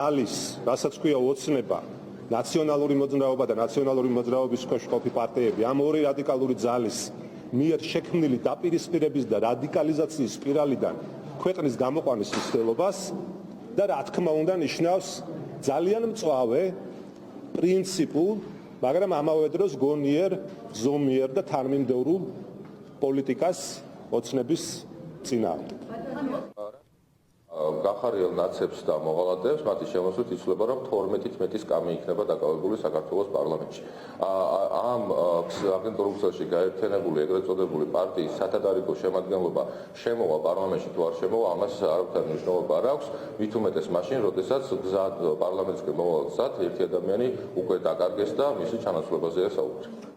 ალის, რასაც ქვია ოცნება, ნაციონალური მოძრაობა და ნაციონალური მოძრაობის ქვეშ ყოფი პარტიები ამ ორი რადიკალური ძალის მიერ შექმნილი დაპირისპირების და რადიკალიზაციის სპირალიდან ქვეყნის გამოყვანის მცდელობას და რა თქმა უნდა ნიშნავს ძალიან მწვავე პრინციპულ, მაგრამ ამავე დროს გონიერ, ზომიერ და თანმიმდევრულ პოლიტიკას ოცნების წინააღმდეგ. გახარიელ ნაცებს და მოღალატეებს მათი შემოსვლით იცვლება, რომ 12-ით მეტი სკამი იქნება დაკავებული საქართველოს პარლამენტში. ამ აგენტურულ ქსელში გაერთიანებული ეგრეთ წოდებული პარტიის სათადარიგო შემადგენლობა შემოვა პარლამენტში თუ არ შემოვა, ამას არავითარ მნიშვნელობა არ აქვს. მით უმეტეს მაშინ, როდესაც გზად პარლამენტსკენ მოვალ გზად ერთი ადამიანი უკვე დაკარგეს და მისი ჩანაცვლებაზეა საუბარი.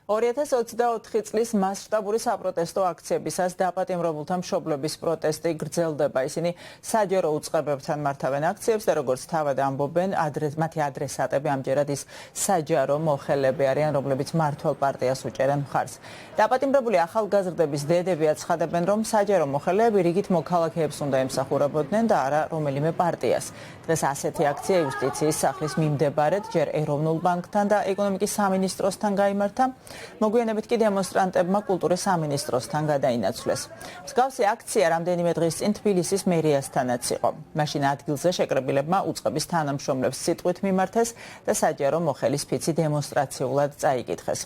2024 წლის მასშტაბური საპროტესტო აქციებისას დაპატიმრებულთა მშობლების პროტესტი გრძელდება. ისინი საჯარო უწყებებთან მართავენ აქციებს და როგორც თავად ამბობენ, მათი ადრესატები ამჯერად ის საჯარო მოხელეები არიან, რომლებიც მმართველ პარტიას უჭერენ მხარს. დაპატიმრებული ახალგაზრდების დედები აცხადებენ, რომ საჯარო მოხელეები რიგით მოქალაქეებს უნდა ემსახურებოდნენ და არა რომელიმე პარტიას. დღეს ასეთი აქცია იუსტიციის სახლის მიმდებარედ ჯერ ეროვნულ ბანკთან და ეკონომიკის სამინისტროსთან გაიმართა. მოგვიანებით კი დემონსტრანტებმა კულტურის სამინისტროსთან გადაინაცვლეს. მსგავსი აქცია რამდენიმე დღის წინ თბილისის მერიასთანაც იყო. მაშინ ადგილზე შეკრებილებმა უწყების თანამშრომლებს სიტყვით მიმართეს და საჯარო მოხელის ფიცი დემონსტრაციულად წაიკითხეს.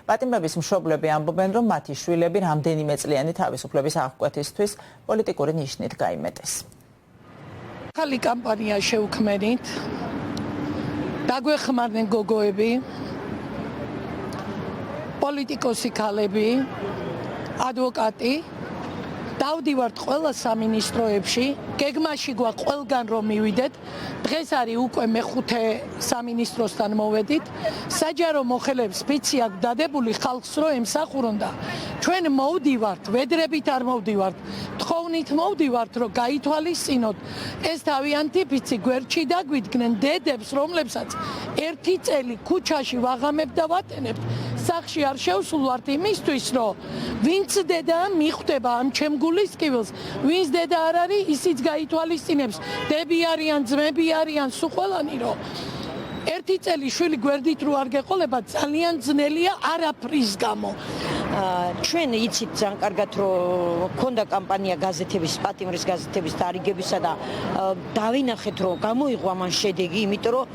პატიმრების მშობლები ამბობენ, რომ მათი შვილები რამდენიმე წლიანი თავისუფლების აღკვეთისთვის პოლიტიკური ნიშნით გაიმეტეს. ახალი კამპანია შევქმნით. დაგვეხმარნენ გოგოები, პოლიტიკოსი ქალები, ადვოკატი. დავდივართ ყველა სამინისტროებში, გეგმაში გვაქვს ყველგან რომ მივიდეთ. დღეს არის უკვე მეხუთე სამინისტროსთან მოვედით. საჯარო მოხელეებს ფიცი აქვს დადებული ხალხს რომ ემსახურონ და ჩვენ მოვდივართ, ვედრებით არ მოვდივართ, თხოვნით მოვდივართ რომ გაითვალისწინოთ ეს თავიანთი ფიცი გვერდში დაგვიდგნენ დედებს, რომლებსაც ერთი წელი ქუჩაში ვაღამებ და ვატენებ. სახში არ შევსულვართ იმისთვის, რომ ვინც დედა მიხვდება ამ ჩემ გულისკივილს, ვინც დედა არ არის, ისიც გაითვალისწინებს. დები არიან, ძმები არიან, სულ ყველანი რომ ერთი წელი შვილი გვერდით რო არ გეყოლება, ძალიან ძნელია არაფრის გამო. ჩვენ იცით ძალიან კარგად რომ ქონდა კამპანია გაზეთების, პატიმრის გაზეთების დარიგებისა და დავინახეთ რომ გამოიღო ამან შედეგი, იმიტომ რომ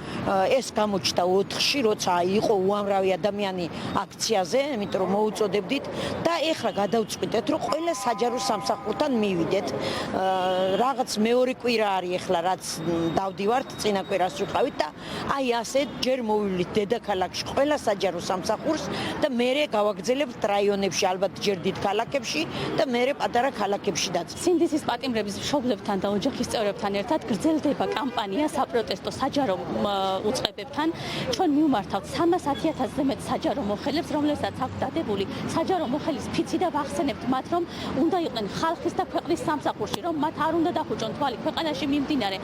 ეს გამოჩნდა 4-ში, როცა იყო უამრავი ადამიანი აქციაზე, იმიტომ რომ მოუწოდებდით და ეხლა გადავწყვიტეთ რომ ყველა საჯარო სამსახურთან მივიდეთ. რაღაც მეორე კვირა არის ეხლა რაც დავდივართ, წინა კვირას ვიყავით და აი ასე ჯერ მოვივლით დედაქალაქში ყველა საჯარო სამსახურს და მერე გავაგრძელებთ რაიონებში, ალბათ ჯერ დიდ ქალაქებში და მერე პატარა ქალაქებში დაც. სინდისის პატიმრების მშობლებთან და ოჯახის წევრებთან ერთად გრძელდება კამპანია საპროტესტო საჯარო უწყებებთან. ჩვენ მივმართავთ 310,000-ზე მეტ საჯარო მოხელებს, რომლებსაც აქვს დადებული საჯარო მოხელის ფიცი და ვახსენებთ მათ, რომ უნდა იყვნენ ხალხის და ქვეყნის სამსახურში, რომ მათ არ უნდა დახუჭონ თვალი ქვეყანაში მიმდინარე